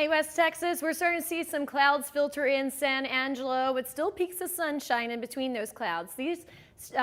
Hey, West Texas, we're starting to see some clouds filter in San Angelo, but still peaks of sunshine in between those clouds. These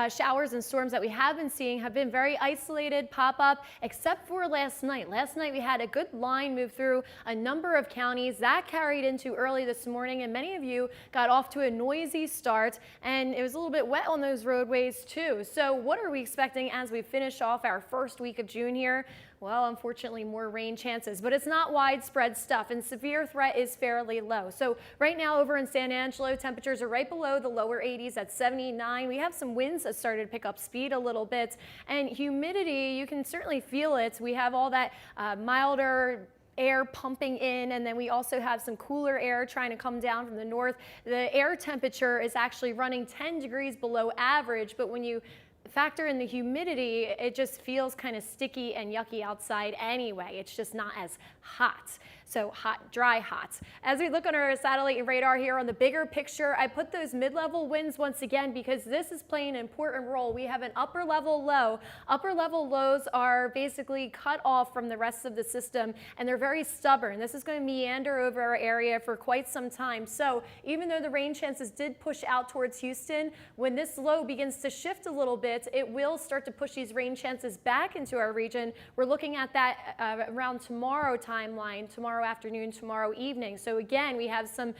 showers and storms that we have been seeing have been very isolated, pop up, except for last night. Last night we had a good line move through a number of counties. That carried into early this morning, and many of you got off to a noisy start, and it was a little bit wet on those roadways too. So what are we expecting as we finish off our first week of June here? Well, unfortunately, more rain chances, but it's not widespread stuff, and severe threat is fairly low. So right now over in San Angelo, temperatures are right below the lower 80s at 79. We have some winds that started to pick up speed a little bit, and humidity, you can certainly feel it. We have all that milder air pumping in, and then we also have some cooler air trying to come down from the north. The air temperature is actually running 10 degrees below average, but when you factor in the humidity, it just feels kind of sticky and yucky outside anyway. It's just not as hot. So hot, dry, hot. As we look on our satellite radar here on the bigger picture, I put those mid-level winds once again because this is playing an important role. We have an upper level low. Upper level lows are basically cut off from the rest of the system, and they're very stubborn. This is going to meander over our area for quite some time. So even though the rain chances did push out towards Houston, when this low begins to shift a little bit, it will start to push these rain chances back into our region. We're looking at that around tomorrow timeline, tomorrow afternoon, tomorrow evening. So again, we have some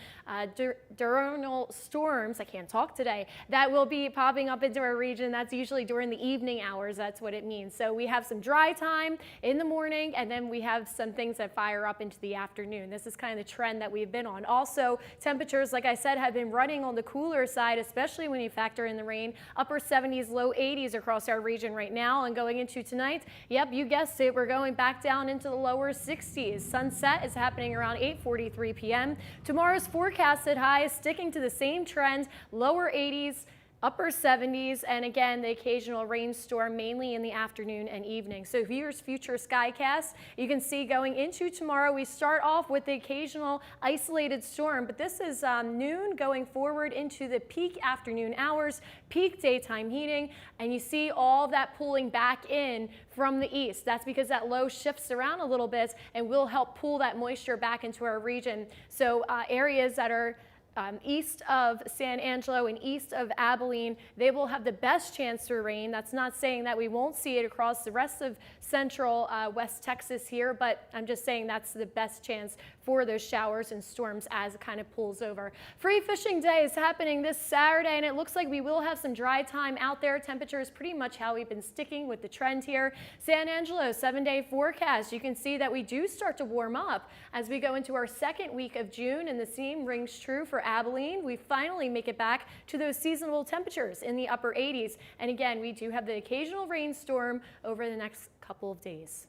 diurnal storms, I can't talk today, that will be popping up into our region. That's usually during the evening hours. That's what it means. So we have some dry time in the morning, and then we have some things that fire up into the afternoon. This is kind of the trend that we've been on. Also, temperatures, like I said, have been running on the cooler side, especially when you factor in the rain. Upper 70s, low 80s across our region right now, and going into tonight, yep, you guessed it, we're going back down into the lower 60s. Sunset is happening around 8:43 p.m. Tomorrow's forecasted high is sticking to the same trend, lower 80s, upper 70s, and again, the occasional rainstorm mainly in the afternoon and evening. So here's future skycast. You can see going into tomorrow, we start off with the occasional isolated storm, but this is noon going forward into the peak afternoon hours, peak daytime heating, and you see all of that pulling back in from the east. That's because that low shifts around a little bit and will help pull that moisture back into our region. So areas that are east of San Angelo and east of Abilene, they will have the best chance for rain. That's not saying that we won't see it across the rest of central West Texas here, but I'm just saying that's the best chance for those showers and storms as it kind of pulls over. Free fishing day is happening this Saturday, and it looks like we will have some dry time out there. Temperature is pretty much how we've been sticking with the trend here. San Angelo 7-day forecast, you can see that we do start to warm up as we go into our second week of June, and the same rings true for Abilene. We finally make it back to those seasonable temperatures in the upper 80s. And again, we do have the occasional rainstorm over the next couple of days.